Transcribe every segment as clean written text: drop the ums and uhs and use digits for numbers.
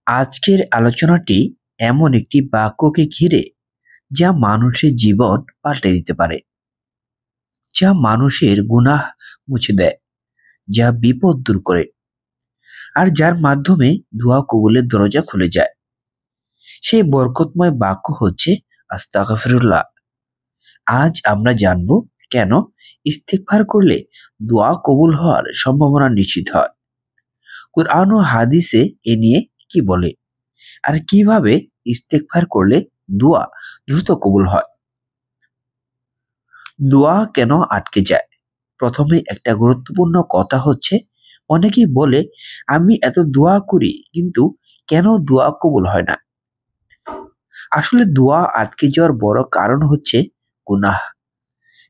আজকের আলোচনাটি এমন একটি বাক্যকে ঘিরে যা মানুষের জীবন পাল্টে দিতে পারে, যা মানুষের গুনাহ মুছে দেয়, যা বিপদ দূর করে, আর যার মাধ্যমে দোয়া কবুলের দরজা খুলে যায়। সেই বরকতময় বাক্য হচ্ছে আস্তাগফিরুল্লাহ। আজ আমরা জানব কেন ইস্তেগফার করলে দোয়া কবুল হওয়ার সম্ভাবনা নিশ্চিত হয়। কুরআন ও হাদিসে এ নিয়ে কি বলে, আর কিভাবে ইস্তেগফার করলে দোয়া দ্রুত কবুল হয়। দোয়া কেন আটকে যায়? প্রথমে একটা গুরুত্বপূর্ণ কথা হচ্ছে, অনেকেই বলে আমি এত দোয়া করি কিন্তু কেন দোয়া কবুল হয় না। আসলে দোয়া আটকে যাওয়ার বড় কারণ হচ্ছে গুনাহ।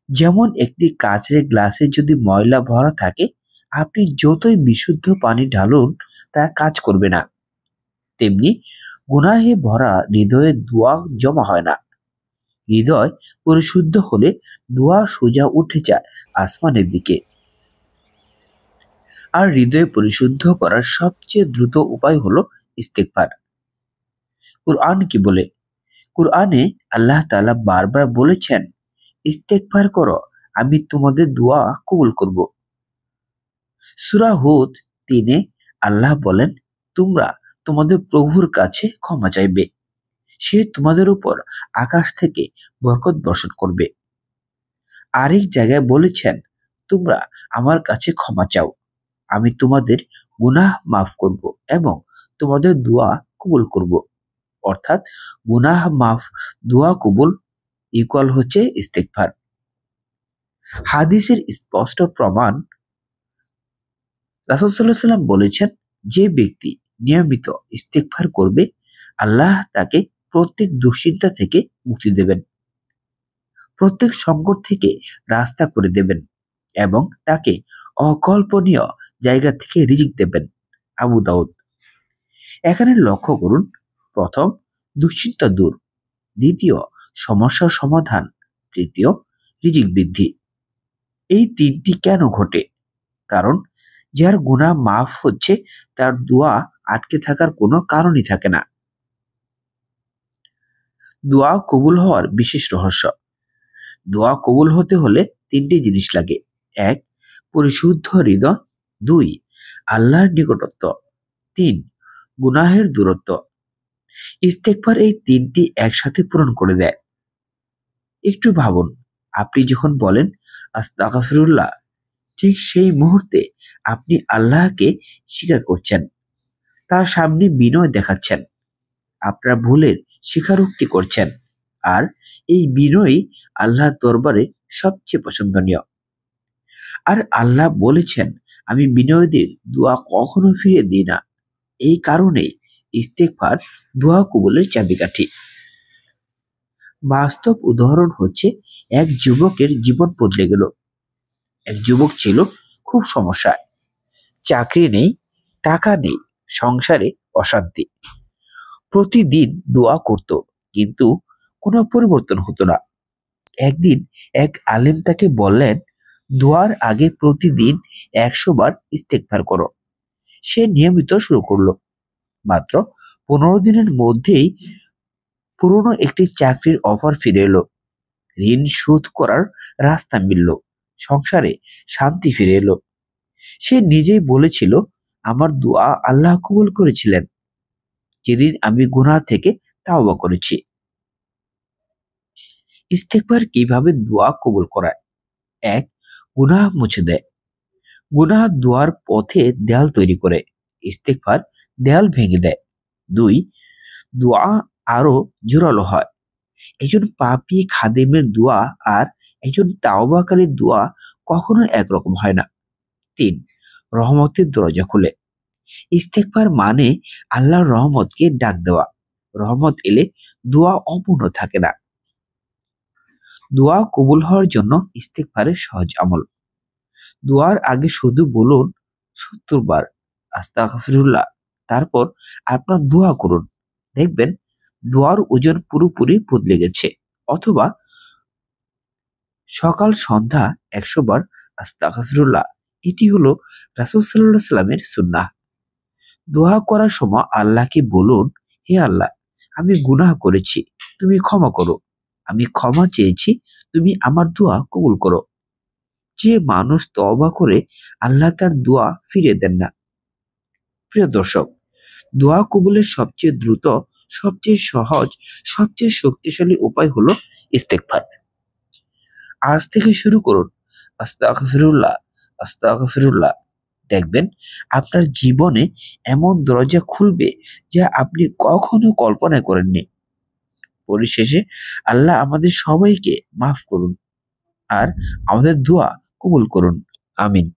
যেমন একটি কাচের গ্লাসে যদি ময়লা ভরা থাকে, আপনি যতই বিশুদ্ধ পানি ঢালুন তা কাজ করবে না। তেমনি গুনাহে ভরা হৃদয়ে দোয়া জমা হয় না। হৃদয় পরিশুদ্ধ হলে দোয়া সোজা উঠে যায় আসমানের দিকে। আর হৃদয় পরিশুদ্ধ করার সবচেয়ে দ্রুত উপায় হলো ইস্তেগফার। কুরআন কি বলে? কুরআনে আল্লাহ তাআলা বারবার বলেছেন, ইস্তেগফার করো, আমি তোমাদের দোয়া কবুল করব। সূরা হুদ ৩-এ আল্লাহ বলেন, তোমরা তোমাদের প্রভুর কাছে ক্ষমা চাইবে, সে তোমাদের উপর আকাশ থেকে বরকত বর্ষণ করবে। আরেক জায়গায় বলেছেন, তোমরা আমার কাছে ক্ষমা চাও, আমি তোমাদের গুনাহ মাফ করব এবং তোমাদের দোয়া কবুল করব। অর্থাৎ গুনাহ মাফ, দোয়া কবুল ইকুয়াল হচ্ছে ইস্তেগফার। হাদিসের স্পষ্ট প্রমাণ, রাসূল সাল্লাল্লাহু আলাইহি সাল্লাম বলেছেন, যে ব্যক্তি নিয়মিত ইস্তেগফার করবে, আল্লাহ তাকে প্রত্যেক দুশ্চিন্তা থেকে মুক্তি দেবেন, প্রত্যেক সংকট থেকে রাস্তা করে দেবেন এবং তাকে অকল্পনীয় জায়গা থেকে রিজিক দেবেন। আবু দাউদ। এখানে লক্ষ্য করুন, প্রথম দুশ্চিন্তা দূর, দ্বিতীয় সমস্যার সমাধান, তৃতীয় রিজিক বৃদ্ধি। এই তিনটি কেন ঘটে? কারণ যার গুনাহ মাফ হচ্ছে তার দোয়া আটকে থাকার কোনো কারণই থাকে না। দোয়া কবুল হওয়ার বিশেষ রহস্য। দোয়া কবুল হতে হলে তিনটি জিনিস লাগে। এক, পরিশুদ্ধ হৃদয়। দুই, আল্লাহর নিকটত্ব। তিন, গুনাহের দূরত্ব। ইস্তেগফার এই তিনটি একসাথে পূরণ করে দেয়। একটু ভাবুন, আপনি যখন বলেন আস্তাগফিরুল্লাহ, ঠিক সেই মুহূর্তে আপনি আল্লাহকে স্বীকার করছেন, তার সামনে বিনয় দেখাচ্ছেন, আপনার ভুলের স্বীকারোক্তি করছেন। আর এই বিনয়ই আল্লাহর দরবারে সবচেয়ে পছন্দনীয়। আর আল্লাহ বলেছেন, আমি বিনয়ীদের দোয়া কখনো ফিরিয়ে দিই না। এই কারণেই ইস্তেগফার দোয়া কবুলের চাবিকাঠি। বাস্তব উদাহরণ হচ্ছে, এক যুবকের জীবন বদলে গেল। এক যুবক ছিল খুব সমস্যায়, চাকরি নেই, টাকা নেই, সংসারে অশান্তি। প্রতিদিন দোয়া করত কিন্তু কোনো পরিবর্তন হতো না। একদিন এক আলেম তাকে বললেন, দোয়ার আগে প্রতিদিন ১০০ বার ইস্তেগফার করো। সে নিয়মিত শুরু করলো। মাত্র ১৫ দিনের মধ্যেই পুরনো একটি চাকরির অফার ফিরে এলো, ঋণ শোধ করার রাস্তা মিলল, সংসারে শান্তি ফিরে এলো। সে নিজেই বলেছিল, আমার দোয়া আল্লাহ কবুল করেছিলেন যেদিন আমি গুনাহ থেকে তাওবা করেছি। ইস্তেগফার কিভাবে দোয়া কবুল করায়? এক, গুনাহ মুছে দেয়। গুনাহ দোয়ার পথে দেয়াল তৈরি করে, ইস্তেগফার দেয়াল ভেঙে দেয়। দুই, দোয়া আরো জোরালো হয়। একজন পাপী খাদেমের দোয়া আর একজন তাওবাকারীর দোয়া কখনো একরকম হয় না। তিন, রহমতের দরজা খুলে। ইস্তেগফার মানে আল্লাহর রহমতকে ডাক দেওয়া। রহমত এলে দোয়া অপূর্ণ থাকে না। দোয়া কবুল হওয়ার জন্য ইস্তেগফারের সহজ আমল। দোয়ার আগে শুধু বলুন ৭০ বার আস্তাগফিরুল্লাহ, তারপর আপনার দোয়া করুন, দেখবেন দোয়ার ওজন পুরোপুরি বদলে গেছে। অথবা সকাল সন্ধ্যা ১০০ বার আস্তাগফিরুল্লাহ, এটি হলো রাসূল সাল্লাল্লাহু আলাইহি সাল্লামের সুন্নাহ। দোয়া করার সময় আল্লাহকে বলুন, হে আল্লাহ, আমি গুনাহ করেছি, তুমি ক্ষমা করো। আমি ক্ষমা চেয়েছি, তুমি আমার দোয়া কবুল করো। যে মানুষ তওবা করে আল্লাহ তার দোয়া ফিরিয়ে দেন না। প্রিয় দর্শক, দোয়া কবুলের সবচেয়ে দ্রুত, সবচেয়ে সহজ, সবচেয়ে শক্তিশালী উপায় হলো ইস্তেগফার। আজ থেকে শুরু করুন আস্তাগফিরুল্লাহ, আস্তাগফিরুল্লাহ। দেখবেন আপনার জীবনে এমন দরজা খুলবে যা আপনি কখনো কল্পনা করেননি। পরিশেষে আল্লাহ আমাদের সবাইকে মাফ করুন আর আমাদের দোয়া কবুল করুন। আমিন।